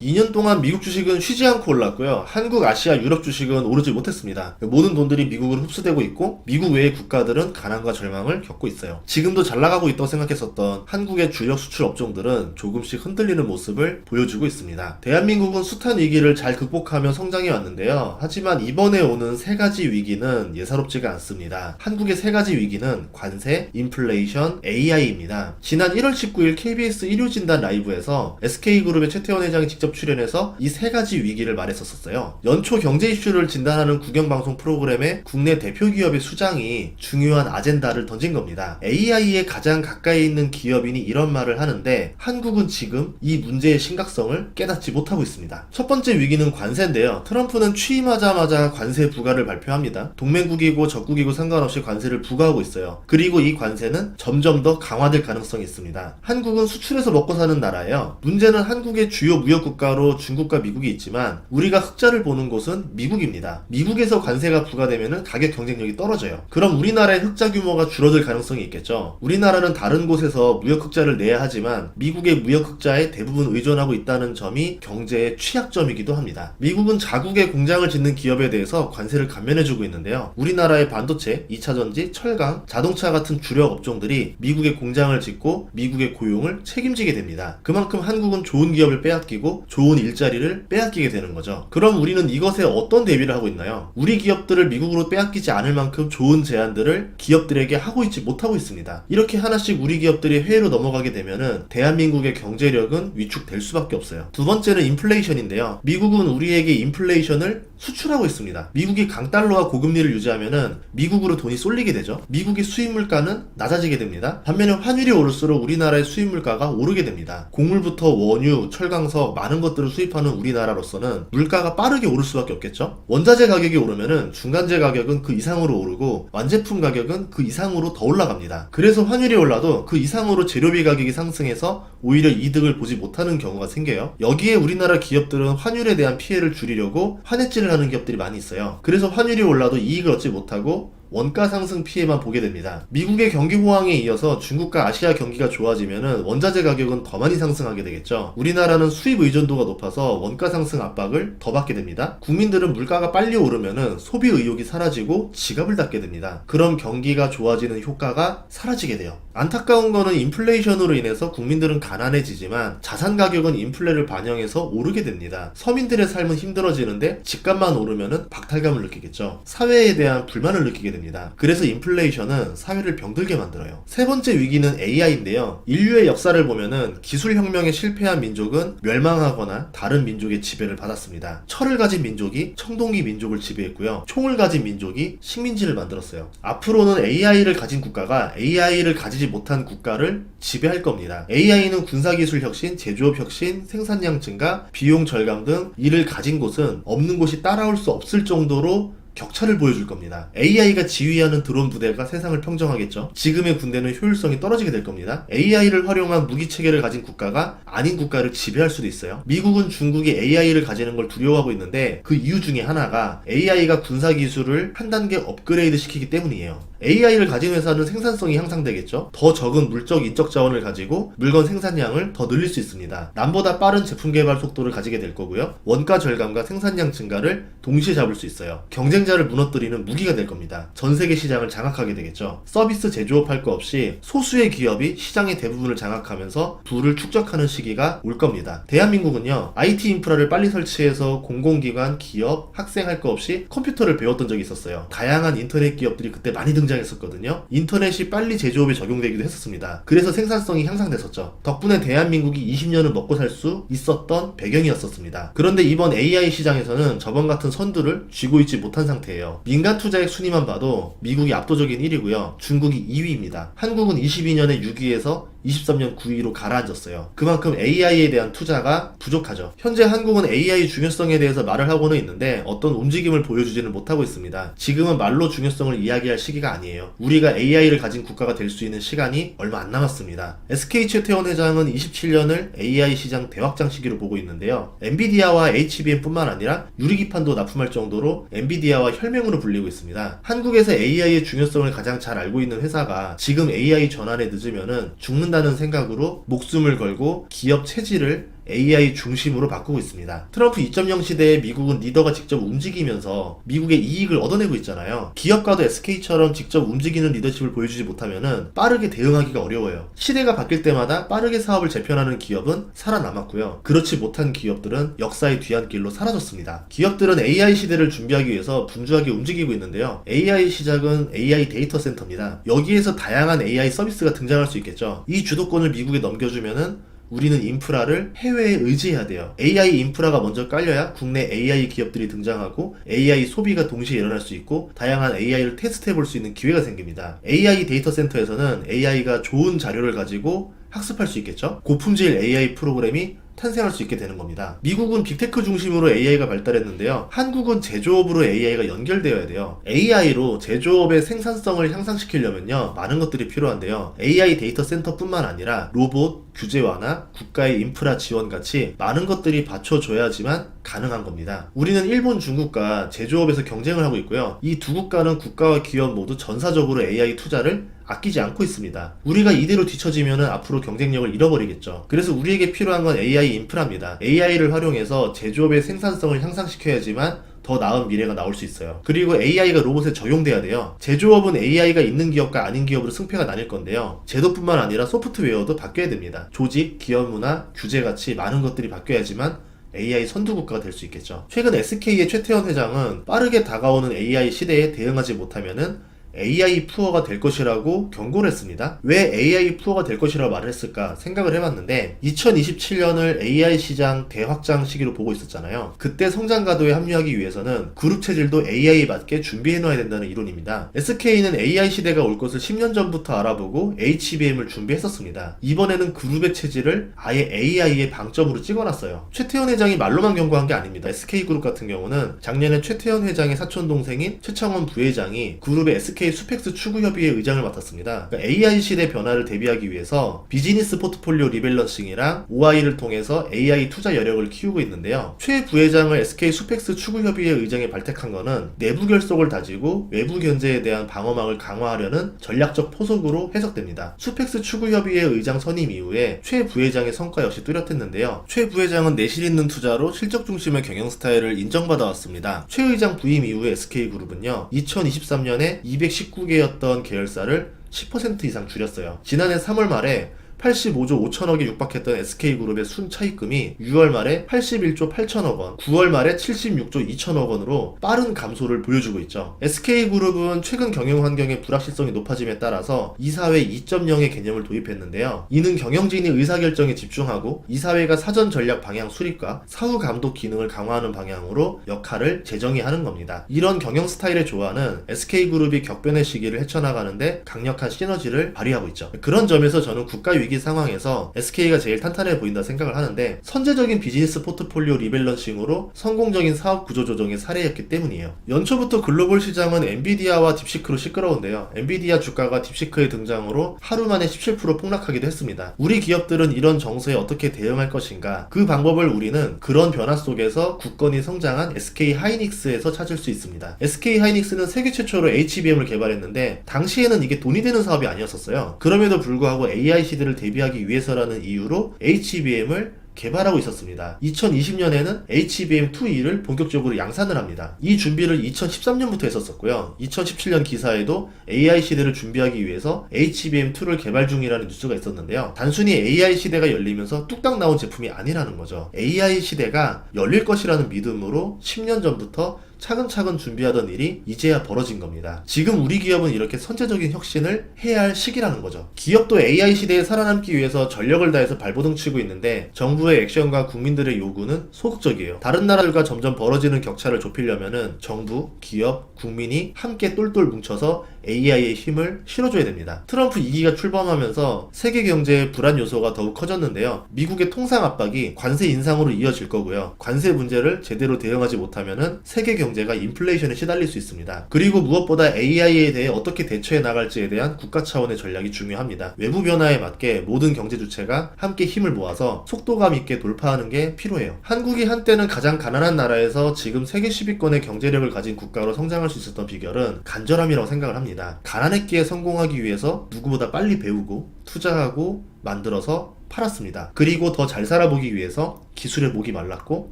2년 동안 미국 주식은 쉬지 않고 올랐고요. 한국, 아시아, 유럽 주식은 오르지 못했습니다. 모든 돈들이 미국으로 흡수되고 있고 미국 외의 국가들은 가난과 절망을 겪고 있어요. 지금도 잘 나가고 있다고 생각했었던 한국의 주력 수출 업종들은 조금씩 흔들리는 모습을 보여주고 있습니다. 대한민국은 숱한 위기를 잘 극복하며 성장해 왔는데요. 하지만 이번에 오는 세 가지 위기는 예사롭지가 않습니다. 한국의 세 가지 위기는 관세, 인플레이션, AI입니다. 지난 1월 19일 KBS 일요진단 라이브에서 SK그룹의 최태원 회장이 직접 출연해서 이 세 가지 위기를 말했었어요. 연초 경제 이슈를 진단하는 국영방송 프로그램의 국내 대표 기업의 수장이 중요한 아젠다를 던진 겁니다. AI에 가장 가까이 있는 기업인이 이런 말을 하는데 한국은 지금 이 문제의 심각성을 깨닫지 못하고 있습니다. 첫 번째 위기는 관세인데요. 트럼프는 취임하자마자 관세 부과를 발표합니다. 동맹국이고 적국이고 상관없이 관세를 부과하고 있어요. 그리고 이 관세는 점점 더 강화될 가능성이 있습니다. 한국은 수출해서 먹고 사는 나라예요. 문제는 한국의 주요 무역 국가로 중국과 미국이 있지만 우리가 흑자를 보는 곳은 미국입니다. 미국에서 관세가 부과되면 가격 경쟁력이 떨어져요. 그럼 우리나라의 흑자 규모가 줄어들 가능성이 있겠죠. 우리나라는 다른 곳에서 무역 흑자를 내야 하지만 미국의 무역 흑자에 대부분 의존하고 있다는 점이 경제의 취약점이기도 합니다. 미국은 자국의 공장을 짓는 기업에 대해서 관세를 감면해주고 있는데요. 우리나라의 반도체, 2차전지, 철강, 자동차 같은 주력 업종들이 미국의 공장을 짓고 미국의 고용을 책임지게 됩니다. 그만큼 한국은 좋은 기업을 빼앗기고 좋은 일자리를 빼앗기게 되는 거죠. 그럼 우리는 이것에 어떤 대비를 하고 있나요? 우리 기업들을 미국으로 빼앗기지 않을 만큼 좋은 제안들을 기업들에게 하고 있지 못하고 있습니다. 이렇게 하나씩 우리 기업들이 해외로 넘어가게 되면은 대한민국의 경제력은 위축될 수밖에 없어요. 두 번째는 인플레이션인데요. 미국은 우리에게 인플레이션을 수출하고 있습니다. 미국이 강달러와 고금리를 유지하면은 미국으로 돈이 쏠리게 되죠. 미국의 수입 물가는 낮아지게 됩니다. 반면에 환율이 오를수록 우리나라의 수입 물가가 오르게 됩니다. 곡물부터 원유, 철강석 많은 것들을 수입하는 우리나라로서는 물가가 빠르게 오를 수밖에 없겠죠. 원자재 가격이 오르면은 중간재 가격은 그 이상으로 오르고 완제품 가격은 그 이상으로 더 올라갑니다. 그래서 환율이 올라도 그 이상으로 재료비 가격이 상승해서 오히려 이득을 보지 못하는 경우가 생겨요. 여기에 우리나라 기업들은 환율에 대한 피해를 줄이려고 환해지를 하는 기업들이 많이 있어요. 그래서 환율이 올라도 이익을 얻지 못하고 원가 상승 피해만 보게 됩니다. 미국의 경기 호황에 이어서 중국과 아시아 경기가 좋아지면은 원자재 가격은 더 많이 상승하게 되겠죠. 우리나라는 수입 의존도가 높아서 원가 상승 압박을 더 받게 됩니다. 국민들은 물가가 빨리 오르면은 소비 의욕이 사라지고 지갑을 닫게 됩니다. 그럼 경기가 좋아지는 효과가 사라지게 돼요. 안타까운 거는 인플레이션으로 인해서 국민들은 가난해지지만 자산 가격은 인플레를 반영해서 오르게 됩니다. 서민들의 삶은 힘들어지는데 집값만 오르면은 박탈감을 느끼겠죠. 사회에 대한 불만을 느끼게 됩니다. 그래서 인플레이션은 사회를 병들게 만들어요. 세 번째 위기는 AI인데요. 인류의 역사를 보면은 기술혁명에 실패한 민족은 멸망하거나 다른 민족의 지배를 받았습니다. 철을 가진 민족이 청동기 민족을 지배했고요. 총을 가진 민족이 식민지를 만들었어요. 앞으로는 AI를 가진 국가가 AI를 가지지 못한 국가를 지배할 겁니다. AI는 군사기술 혁신, 제조업 혁신, 생산량 증가, 비용 절감 등 이를 가진 곳은 없는 곳이 따라올 수 없을 정도로 격차를 보여줄 겁니다. AI가 지휘하는 드론 부대가 세상을 평정하겠죠. 지금의 군대는 효율성이 떨어지게 될 겁니다. AI를 활용한 무기체계를 가진 국가가 아닌 국가를 지배할 수도 있어요. 미국은 중국이 AI를 가지는 걸 두려워하고 있는데 그 이유 중에 하나가 AI가 군사기술을 한 단계 업그레이드 시키기 때문이에요. AI를 가진 회사는 생산성이 향상되겠죠. 더 적은 물적 인적 자원을 가지고 물건 생산량을 더 늘릴 수 있습니다. 남보다 빠른 제품 개발 속도를 가지게 될 거고요. 원가 절감과 생산량 증가를 동시에 잡을 수 있어요. 경쟁자를 무너뜨리는 무기가 될 겁니다. 전 세계 시장을 장악하게 되겠죠. 서비스 제조업 할 거 없이 소수의 기업이 시장의 대부분을 장악하면서 부를 축적하는 시기가 올 겁니다. 대한민국은요, IT 인프라를 빨리 설치해서 공공기관, 기업, 학생 할 거 없이 컴퓨터를 배웠던 적이 있었어요. 다양한 인터넷 기업들이 그때 많이 등장했었거든요. 인터넷이 빨리 제조업에 적용되기도 했었습니다. 그래서 생산성이 향상됐었죠. 덕분에 대한민국이 20년을 먹고 살 수 있었던 배경이었었습니다. 그런데 이번 AI 시장에서는 저번 같은 선두를 쥐고 있지 못한 상태예요. 민간 투자액 순위만 봐도 미국이 압도적인 1위고요. 중국이 2위입니다. 한국은 22년에 6위에서 23년 9위로 가라앉았어요. 그만큼 AI에 대한 투자가 부족하죠. 현재 한국은 AI 중요성에 대해서 말을 하고는 있는데 어떤 움직임을 보여주지는 못하고 있습니다. 지금은 말로 중요성을 이야기할 시기가 아니에요. 우리가 AI를 가진 국가가 될 수 있는 시간이 얼마 안 남았습니다. SK 최태원 회장은 27년을 AI 시장 대확장 시기로 보고 있는데요. 엔비디아와 HBM 뿐만 아니라 유리기판도 납품할 정도로 엔비디아와 혈맹으로 불리고 있습니다. 한국에서 AI의 중요성을 가장 잘 알고 있는 회사가 지금 AI 전환에 늦으면은 죽는다는 생각으로 목숨을 걸고 기업 체질을 AI 중심으로 바꾸고 있습니다. 트럼프 2.0 시대에 미국은 리더가 직접 움직이면서 미국의 이익을 얻어내고 있잖아요. 기업가도 SK처럼 직접 움직이는 리더십을 보여주지 못하면은 빠르게 대응하기가 어려워요. 시대가 바뀔 때마다 빠르게 사업을 재편하는 기업은 살아남았고요. 그렇지 못한 기업들은 역사의 뒤안길로 사라졌습니다. 기업들은 AI 시대를 준비하기 위해서 분주하게 움직이고 있는데요. AI 시작은 AI 데이터 센터입니다. 여기에서 다양한 AI 서비스가 등장할 수 있겠죠. 이 주도권을 미국에 넘겨주면은 우리는 인프라를 해외에 의지해야 돼요. AI 인프라가 먼저 깔려야 국내 AI 기업들이 등장하고 AI 소비가 동시에 일어날 수 있고 다양한 AI를 테스트해 볼 수 있는 기회가 생깁니다. AI 데이터 센터에서는 AI가 좋은 자료를 가지고 학습할 수 있겠죠. 고품질 AI 프로그램이 탄생할 수 있게 되는 겁니다. 미국은 빅테크 중심으로 AI가 발달했는데요. 한국은 제조업으로 AI가 연결되어야 돼요. AI로 제조업의 생산성을 향상시키려면요. 많은 것들이 필요한데요. AI 데이터 센터뿐만 아니라 로봇, 규제 완화, 국가의 인프라 지원 같이 많은 것들이 받쳐줘야지만 가능한 겁니다. 우리는 일본, 중국과 제조업에서 경쟁을 하고 있고요. 이 두 국가는 국가와 기업 모두 전사적으로 AI 투자를 아끼지 않고 있습니다. 우리가 이대로 뒤처지면 앞으로 경쟁력을 잃어버리겠죠. 그래서 우리에게 필요한 건 AI 인프라입니다. AI를 활용해서 제조업의 생산성을 향상시켜야지만 더 나은 미래가 나올 수 있어요. 그리고 AI가 로봇에 적용돼야 돼요. 제조업은 AI가 있는 기업과 아닌 기업으로 승패가 나뉠 건데요. 제도뿐만 아니라 소프트웨어도 바뀌어야 됩니다. 조직, 기업 문화, 규제 같이 많은 것들이 바뀌어야지만 AI 선두국가가 될 수 있겠죠. 최근 SK의 최태원 회장은 빠르게 다가오는 AI 시대에 대응하지 못하면은 AI 푸어가 될 것이라고 경고를 했습니다. 왜 AI 푸어가 될 것이라고 말을 했을까 생각을 해봤는데 2027년을 AI 시장 대확장 시기로 보고 있었잖아요. 그때 성장 가도에 합류하기 위해서는 그룹 체질도 AI에 맞게 준비해놔야 된다는 이론입니다. SK는 AI 시대가 올 것을 10년 전부터 알아보고 HBM을 준비했었습니다. 이번에는 그룹의 체질을 아예 AI의 방점으로 찍어놨어요. 최태원 회장이 말로만 경고한 게 아닙니다. SK그룹 같은 경우는 작년에 최태원 회장의 사촌동생인 최창원 부회장이 그룹의 SK 수펙스 추구협의회 의장을 맡았습니다. 그러니까 AI 시대 변화를 대비하기 위해서 비즈니스 포트폴리오 리밸런싱이랑 OI를 통해서 AI 투자 여력을 키우고 있는데요. 최 부회장을 SK 수펙스 추구협의회 의장에 발탁한 거는 내부 결속을 다지고 외부 견제에 대한 방어막을 강화하려는 전략적 포석으로 해석됩니다. 수펙스 추구협의회 의장 선임 이후에 최 부회장의 성과 역시 뚜렷했는데요. 최 부회장은 내실 있는 투자로 실적 중심의 경영 스타일을 인정받아왔습니다. 최 의장 부임 이후에 SK그룹은요. 2023년에 219개였던 계열사를 10% 이상 줄였어요. 지난해 3월 말에 85조 5천억에 육박했던 SK그룹의 순차입금이 6월 말에 81조 8천억 원, 9월 말에 76조 2천억 원으로 빠른 감소를 보여주고 있죠. SK그룹은 최근 경영 환경의 불확실성이 높아짐에 따라서 이사회 2.0의 개념을 도입했는데요. 이는 경영진이 의사결정에 집중하고 이사회가 사전 전략 방향 수립과 사후 감독 기능을 강화하는 방향으로 역할을 재정의하는 겁니다. 이런 경영 스타일의 조화는 SK그룹이 격변의 시기를 헤쳐나가는데 강력한 시너지를 발휘하고 있죠. 그런 점에서 저는 국가 위기 상황에서 SK가 제일 탄탄해 보인다 생각을 하는데 선제적인 비즈니스 포트폴리오 리밸런싱으로 성공적인 사업 구조 조정의 사례였기 때문이에요. 연초부터 글로벌 시장은 엔비디아와 딥시크로 시끄러운데요. 엔비디아 주가가 딥시크의 등장으로 하루 만에 17% 폭락하기도 했습니다. 우리 기업들은 이런 정서에 어떻게 대응할 것인가? 그 방법을 우리는 그런 변화 속에서 굳건히 성장한 SK 하이닉스에서 찾을 수 있습니다. SK 하이닉스는 세계 최초로 HBM을 개발했는데 당시에는 이게 돈이 되는 사업이 아니었었어요. 그럼에도 불구하고 AI 시대를 대비하기 위해서라는 이유로 HBM을 개발하고 있었습니다. 2020년에는 HBM2E를 본격적으로 양산을 합니다. 이 준비를 2013년부터 했었고요. 2017년 기사에도 AI 시대를 준비하기 위해서 HBM2를 개발 중이라는 뉴스가 있었는데요. 단순히 AI 시대가 열리면서 뚝딱 나온 제품이 아니라는 거죠. AI 시대가 열릴 것이라는 믿음으로 10년 전부터 차근차근 준비하던 일이 이제야 벌어진 겁니다. 지금 우리 기업은 이렇게 선제적인 혁신을 해야 할 시기라는 거죠. 기업도 AI 시대에 살아남기 위해서 전력을 다해서 발버둥 치고 있는데 정부의 액션과 국민들의 요구는 소극적이에요. 다른 나라들과 점점 벌어지는 격차를 좁히려면은 정부, 기업, 국민이 함께 똘똘 뭉쳐서 AI의 힘을 실어줘야 됩니다. 트럼프 2기가 출범하면서 세계 경제의 불안 요소가 더욱 커졌는데요. 미국의 통상 압박이 관세 인상으로 이어질 거고요. 관세 문제를 제대로 대응하지 못하면은 세계 경제가 인플레이션에 시달릴 수 있습니다. 그리고 무엇보다 AI에 대해 어떻게 대처해 나갈지에 대한 국가 차원의 전략이 중요합니다. 외부 변화에 맞게 모든 경제 주체가 함께 힘을 모아서 속도감 있게 돌파하는 게 필요해요. 한국이 한때는 가장 가난한 나라에서 지금 세계 10위권의 경제력을 가진 국가로 성장할 수 있었던 비결은 간절함이라고 생각을 합니다. 가난했기에 성공하기 위해서 누구보다 빨리 배우고 투자하고 만들어서 팔았습니다. 그리고 더 잘 살아보기 위해서 기술의 목이 말랐고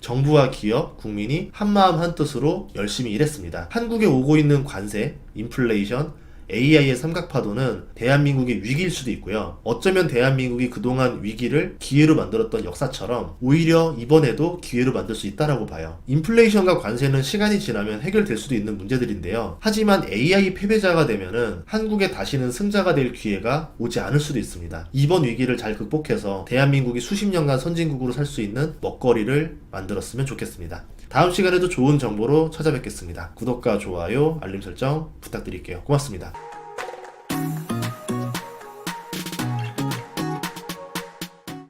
정부와 기업, 국민이 한마음 한뜻으로 열심히 일했습니다. 한국에 오고 있는 관세, 인플레이션, AI의 삼각파도는 대한민국의 위기일 수도 있고요. 어쩌면 대한민국이 그동안 위기를 기회로 만들었던 역사처럼 오히려 이번에도 기회로 만들 수 있다라고 봐요. 인플레이션과 관세는 시간이 지나면 해결될 수도 있는 문제들인데요. 하지만 AI 패배자가 되면은 한국에 다시는 승자가 될 기회가 오지 않을 수도 있습니다. 이번 위기를 잘 극복해서 대한민국이 수십 년간 선진국으로 살 수 있는 먹거리를 만들었으면 좋겠습니다. 다음 시간에도 좋은 정보로 찾아뵙겠습니다. 구독과 좋아요, 알림 설정 부탁드릴게요. 고맙습니다.